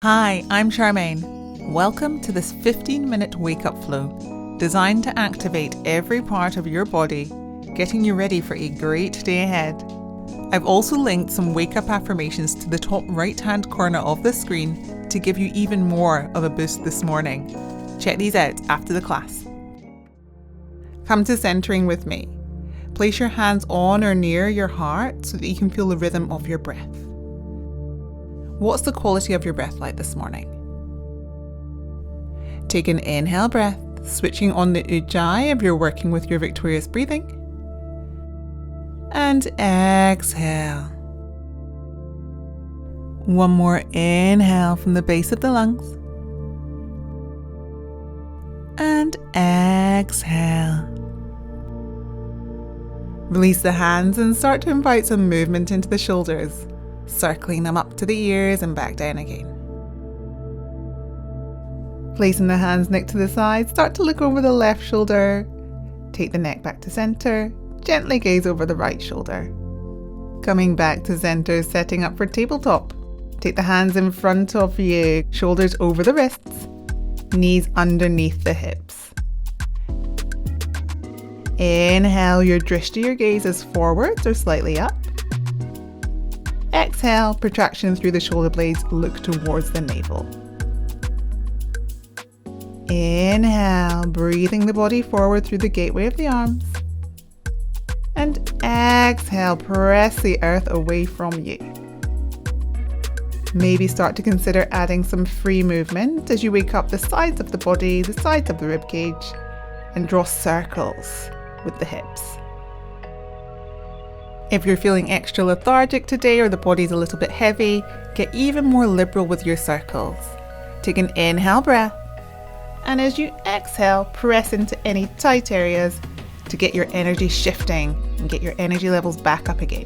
Hi, I'm Charmaine. Welcome to this 15-minute wake-up flow, designed to activate every part of your body, getting you ready for a great day ahead. I've also linked some wake-up affirmations to the top right-hand corner of the screen to give you even more of a boost this morning. Check these out after the class. Come to centering with me. Place your hands on or near your heart so that you can feel the rhythm of your breath. What's the quality of your breath like this morning? Take an inhale breath, switching on the ujjayi if you're working with your victorious breathing. And exhale. One more inhale from the base of the lungs. And exhale. Release the hands and start to invite some movement into the shoulders, circling them up to the ears and back down again. Placing the hands next to the side, start to look over the left shoulder. Take the neck back to center. Gently gaze over the right shoulder. Coming back to center, setting up for tabletop. Take the hands in front of you, shoulders over the wrists, knees underneath the hips. Inhale, your drishti, your gaze is forwards or slightly up. Exhale, protraction through the shoulder blades, look towards the navel. Inhale, breathing the body forward through the gateway of the arms. And exhale, press the earth away from you. Maybe start to consider adding some free movement as you wake up the sides of the body, the sides of the ribcage, and draw circles with the hips. If you're feeling extra lethargic today or the body's a little bit heavy, get even more liberal with your circles. Take an inhale breath, and as you exhale, press into any tight areas to get your energy shifting and get your energy levels back up again.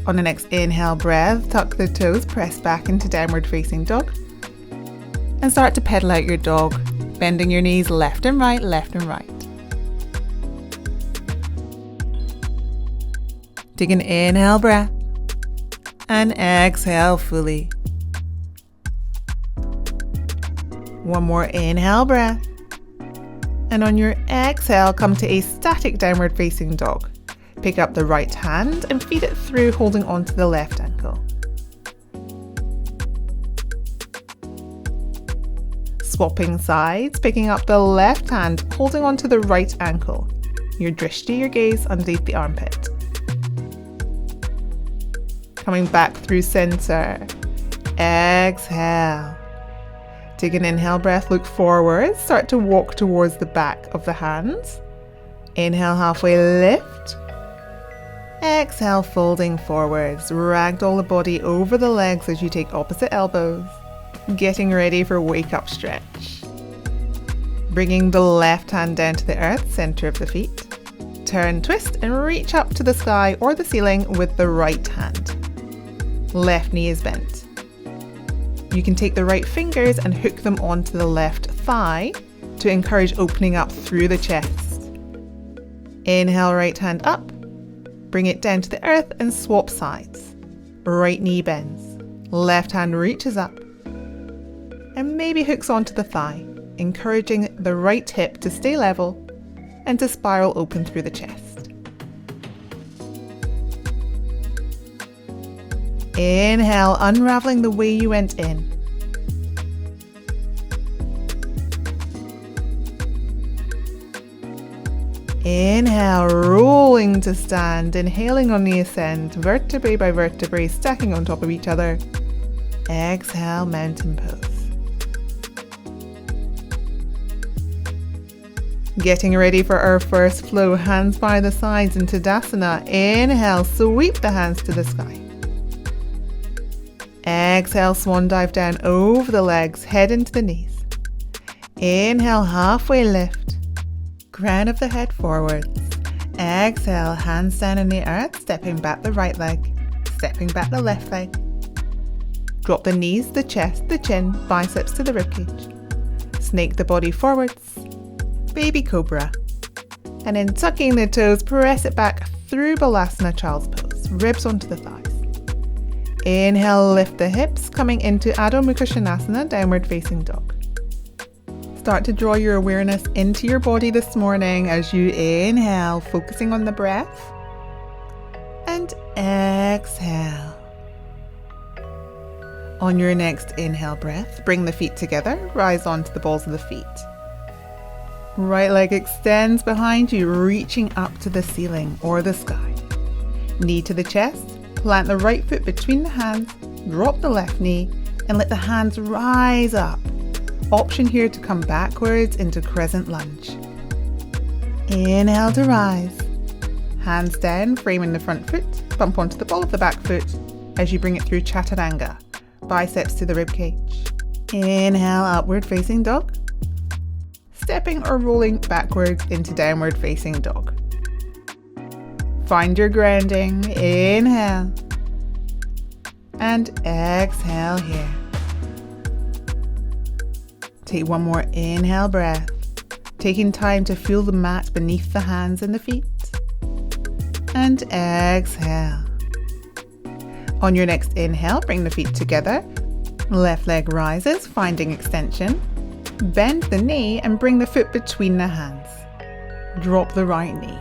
On the next inhale breath, tuck the toes, press back into downward facing dog, and start to pedal out your dog, bending your knees left and right, left and right. Take an inhale breath and exhale fully. One more inhale breath. And on your exhale, come to a static downward facing dog. Pick up the right hand and feed it through, holding onto the left ankle. Swapping sides, picking up the left hand, holding onto the right ankle. Your drishti, your gaze underneath the armpit. Coming back through center. Exhale. Take an inhale breath, look forward, start to walk towards the back of the hands. Inhale, halfway lift. Exhale, folding forwards. Ragdoll the body over the legs as you take opposite elbows. Getting ready for wake up stretch. Bringing the left hand down to the earth, center of the feet. Turn, twist, and reach up to the sky or the ceiling with the right hand. Left knee is bent. You can take the right fingers and hook them onto the left thigh to encourage opening up through the chest. Inhale, right hand up. Bring it down to the earth and swap sides. Right knee bends. Left hand reaches up. And maybe hooks onto the thigh, encouraging the right hip to stay level and to spiral open through the chest. Inhale, unraveling the way you went in. Inhale, rolling to stand, inhaling on the ascent, vertebrae by vertebrae, stacking on top of each other. Exhale, mountain pose. Getting ready for our first flow, hands by the sides into Tadasana. Inhale, sweep the hands to the sky. Exhale, swan dive down over the legs, head into the knees. Inhale, halfway lift. Crown of the head forwards. Exhale, hands down in the earth, stepping back the right leg, stepping back the left leg. Drop the knees, the chest, the chin, biceps to the ribcage. Snake the body forwards. Baby cobra. And then tucking the toes, press it back through Balasana, child's pose. Ribs onto the thighs. Inhale, lift the hips, coming into Adho Mukha Svanasana, downward facing dog. Start to draw your awareness into your body this morning as you inhale, focusing on the breath, and exhale. On your next inhale breath, bring the feet together, rise onto the balls of the feet. Right leg extends behind you, reaching up to the ceiling or the sky. Knee to the chest, plant the right foot between the hands, drop the left knee, and let the hands rise up. Option here to come backwards into crescent lunge. Inhale to rise. Hands down, framing the front foot, bump onto the ball of the back foot as you bring it through Chaturanga. Biceps to the ribcage. Inhale, upward facing dog. Stepping or rolling backwards into downward facing dog. Find your grounding. Inhale. And exhale here. Take one more inhale breath, taking time to feel the mat beneath the hands and the feet. And exhale. On your next inhale, bring the feet together. Left leg rises, finding extension. Bend the knee and bring the foot between the hands. Drop the right knee.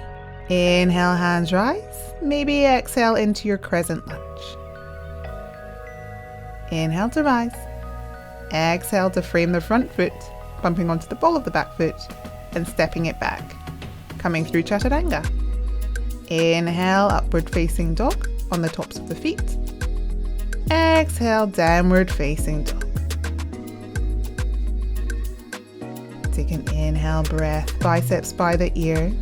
Inhale, hands rise. Maybe exhale into your crescent lunge. Inhale to rise. Exhale to frame the front foot, bumping onto the ball of the back foot and stepping it back. Coming through Chaturanga. Inhale, upward facing dog on the tops of the feet. Exhale, downward facing dog. Take an inhale breath, biceps by the ears.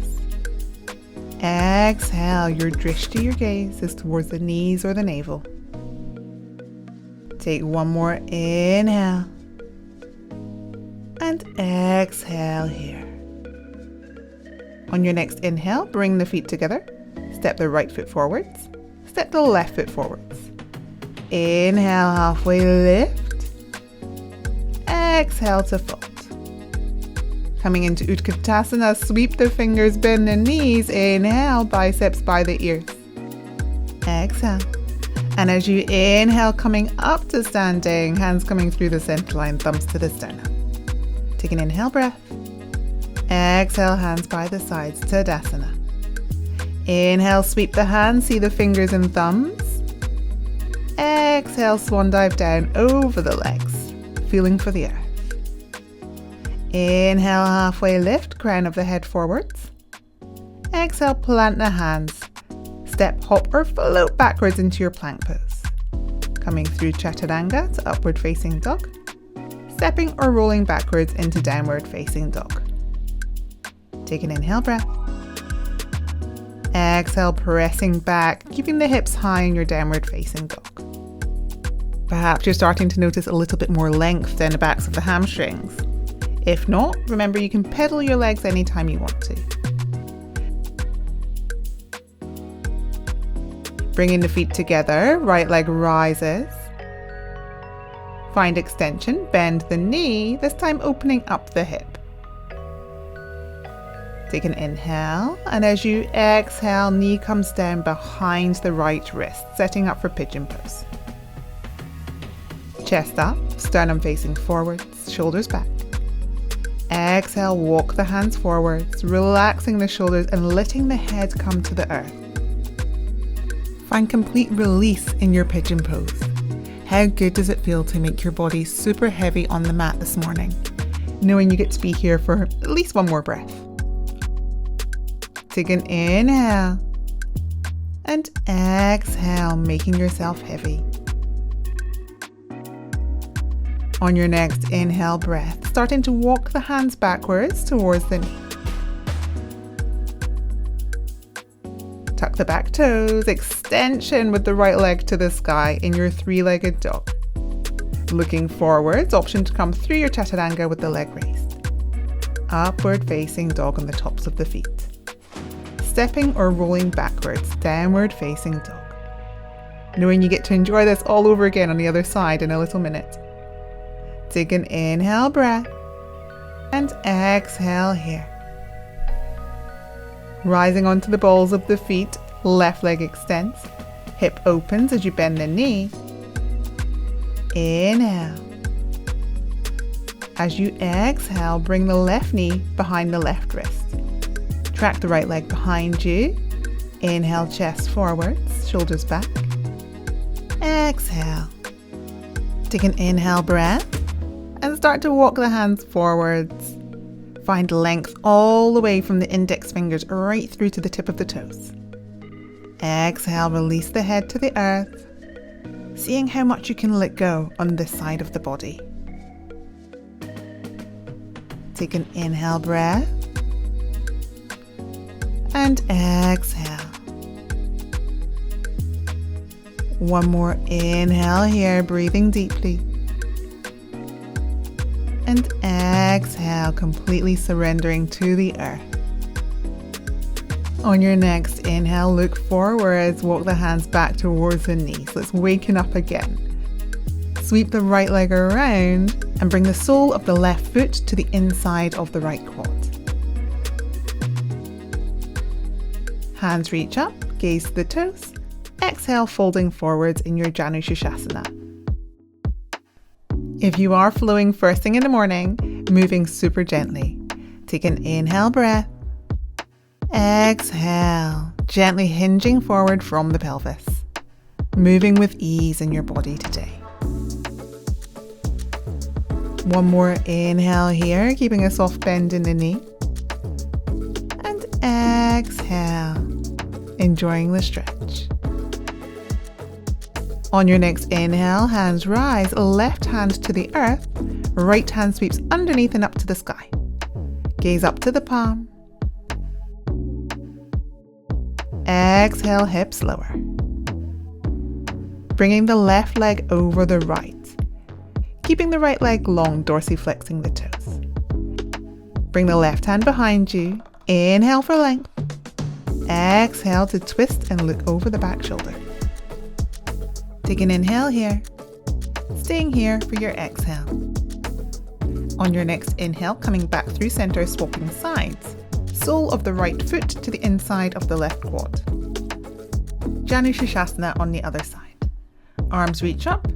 Exhale, your drishti, your gaze is towards the knees or the navel. Take one more inhale and exhale here. On your next inhale, bring the feet together. Step the right foot forwards. Step the left foot forwards. Inhale, halfway lift. Exhale to fold. Coming into Utkatasana, sweep the fingers, bend the knees. Inhale, biceps by the ears. Exhale. And as you inhale, coming up to standing, hands coming through the center line, thumbs to the sternum. Take an inhale breath. Exhale, hands by the sides, Tadasana. Inhale, sweep the hands, see the fingers and thumbs. Exhale, swan dive down over the legs, feeling for the earth. Inhale, halfway lift, crown of the head forwards. Exhale, plant the hands. Step, hop or float backwards into your plank pose. Coming through Chaturanga to upward facing dog. Stepping or rolling backwards into downward facing dog. Take an inhale breath. Exhale, pressing back, keeping the hips high in your downward facing dog. Perhaps you're starting to notice a little bit more length down the backs of the hamstrings. If not, remember you can pedal your legs anytime you want to. Bringing the feet together, right leg rises. Find extension, bend the knee, this time opening up the hip. Take an inhale, and as you exhale, knee comes down behind the right wrist, setting up for pigeon pose. Chest up, sternum facing forwards, shoulders back. Exhale, walk the hands forwards, relaxing the shoulders and letting the head come to the earth. Find complete release in your pigeon pose. How good does it feel to make your body super heavy on the mat this morning, knowing you get to be here for at least one more breath? Take an inhale and exhale, making yourself heavy. On your next inhale breath, starting to walk the hands backwards towards the knee. Tuck the back toes, extension with the right leg to the sky in your three-legged dog. Looking forwards, option to come through your Chaturanga with the leg raised. Upward facing dog on the tops of the feet. Stepping or rolling backwards, downward facing dog. Knowing you get to enjoy this all over again on the other side in a little minute. Take an inhale breath and exhale here. Rising onto the balls of the feet, left leg extends, hip opens as you bend the knee, Inhale. As you exhale, bring the left knee behind the left wrist. Track the right leg behind you. Inhale, chest forwards, shoulders back. Exhale. Take an inhale breath and start to walk the hands forwards. Find length all the way from the index fingers right through to the tip of the toes. Exhale, release the head to the earth, seeing how much you can let go on this side of the body. Take an inhale breath and exhale. One more inhale here, breathing deeply. And exhale, completely surrendering to the earth. On your next inhale, look forwards, walk the hands back towards the knees. Let's waken up again. Sweep the right leg around and bring the sole of the left foot to the inside of the right quad. Hands reach up, gaze to the toes. Exhale, folding forwards in your Janu Shirshasana. If you are flowing first thing in the morning, moving super gently, take an inhale breath. Exhale, gently hinging forward from the pelvis. Moving with ease in your body today. One more inhale here, keeping a soft bend in the knee. And exhale, enjoying the stretch. On your next inhale, hands rise, left hand to the earth, right hand sweeps underneath and up to the sky. Gaze up to the palm. Exhale, hips lower. Bringing the left leg over the right. Keeping the right leg long, dorsiflexing the toes. Bring the left hand behind you. Inhale for length. Exhale to twist and look over the back shoulder. Take an inhale here. Staying here for your exhale. On your next inhale, coming back through center, swapping sides. Sole of the right foot to the inside of the left quad. Janu Shirshasana on the other side. Arms reach up.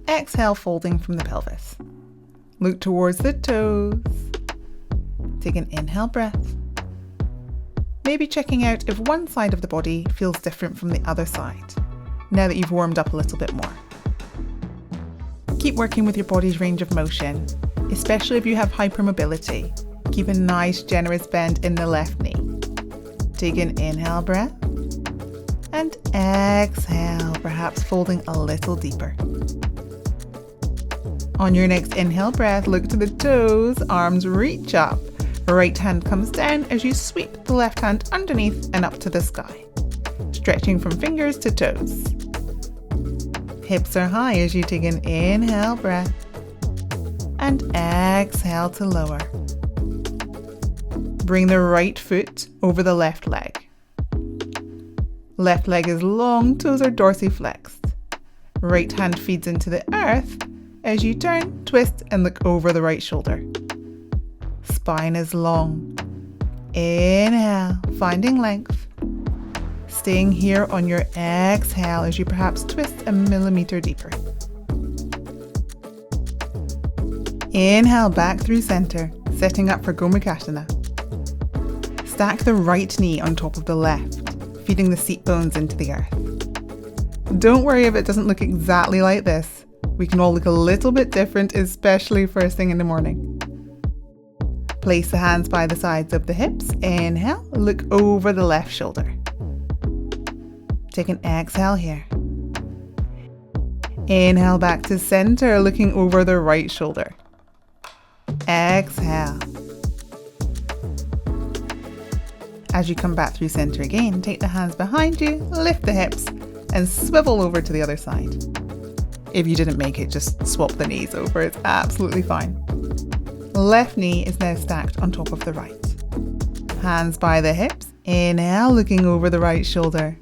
Exhale, folding from the pelvis. Look towards the toes. Take an inhale breath. Maybe checking out if one side of the body feels different from the other side, now that you've warmed up a little bit more. Keep working with your body's range of motion, especially if you have hypermobility. Keep a nice generous bend in the left knee. Take an inhale breath and exhale, perhaps folding a little deeper. On your next inhale breath, look to the toes, arms reach up. Right hand comes down as you sweep the left hand underneath and up to the sky, stretching from fingers to toes. Hips are high as you take an inhale breath and exhale to lower. Bring the right foot over the left leg. Left leg is long, toes are dorsiflexed. Right hand feeds into the earth as you turn, twist and look over the right shoulder. Spine is long. Inhale, finding length. Staying here on your exhale as you perhaps twist a millimeter deeper. Inhale back through center, setting up for Gomukhasana. Stack the right knee on top of the left, feeding the seat bones into the earth. Don't worry if it doesn't look exactly like this. We can all look a little bit different, especially first thing in the morning. Place the hands by the sides of the hips. Inhale, look over the left shoulder. Take an exhale here. Inhale back to center, looking over the right shoulder. Exhale. As you come back through center again, take the hands behind you, lift the hips, and swivel over to the other side. If you didn't make it, just swap the knees over. It's absolutely fine. Left knee is now stacked on top of the right. Hands by the hips. Inhale, looking over the right shoulder.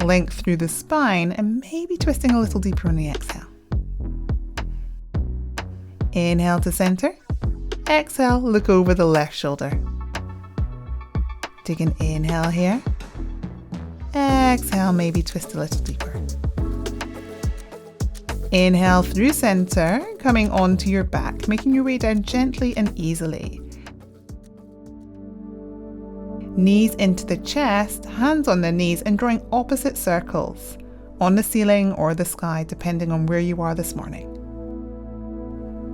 Length through the spine and maybe twisting a little deeper on the exhale. Inhale to center. Exhale, look over the left shoulder. Take an inhale here. Exhale, maybe twist a little deeper. Inhale through center, coming onto your back, making your way down gently and easily. Knees into the chest, hands on the knees, and drawing opposite circles on the ceiling or the sky, depending on where you are this morning.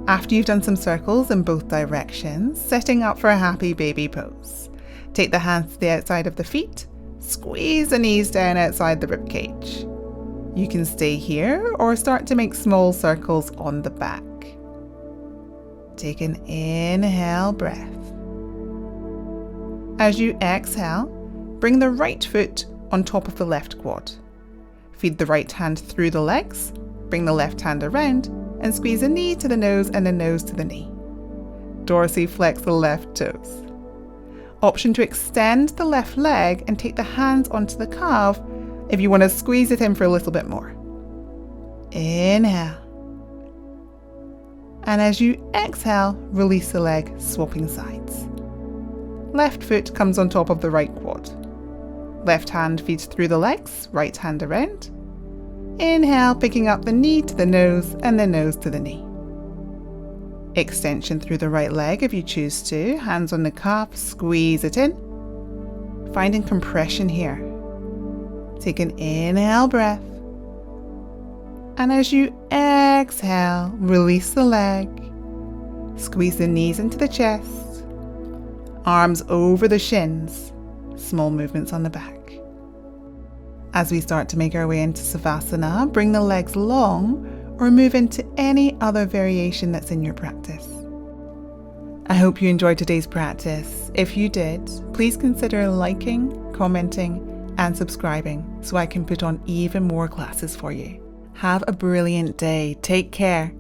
After you've done some circles in both directions, setting up for a happy baby pose. Take the hands to the outside of the feet, squeeze the knees down outside the ribcage. You can stay here or start to make small circles on the back. Take an inhale breath. As you exhale, bring the right foot on top of the left quad. Feed the right hand through the legs, bring the left hand around, and squeeze a knee to the nose and a nose to the knee. Dorsiflex the left toes. Option to extend the left leg and take the hands onto the calf if you want to squeeze it in for a little bit more. Inhale. And as you exhale, release the leg, swapping sides. Left foot comes on top of the right quad. Left hand feeds through the legs, right hand around. Inhale, picking up the knee to the nose and the nose to the knee. Extension through the right leg if you choose to, hands on the calf, squeeze it in. Finding compression here. Take an inhale breath. And as you exhale, release the leg. Squeeze the knees into the chest. Arms over the shins. Small movements on the back. As we start to make our way into Savasana, bring the legs long or move into any other variation that's in your practice. I hope you enjoyed today's practice. If you did, please consider liking, commenting, and subscribing so I can put on even more classes for you. Have a brilliant day. Take care.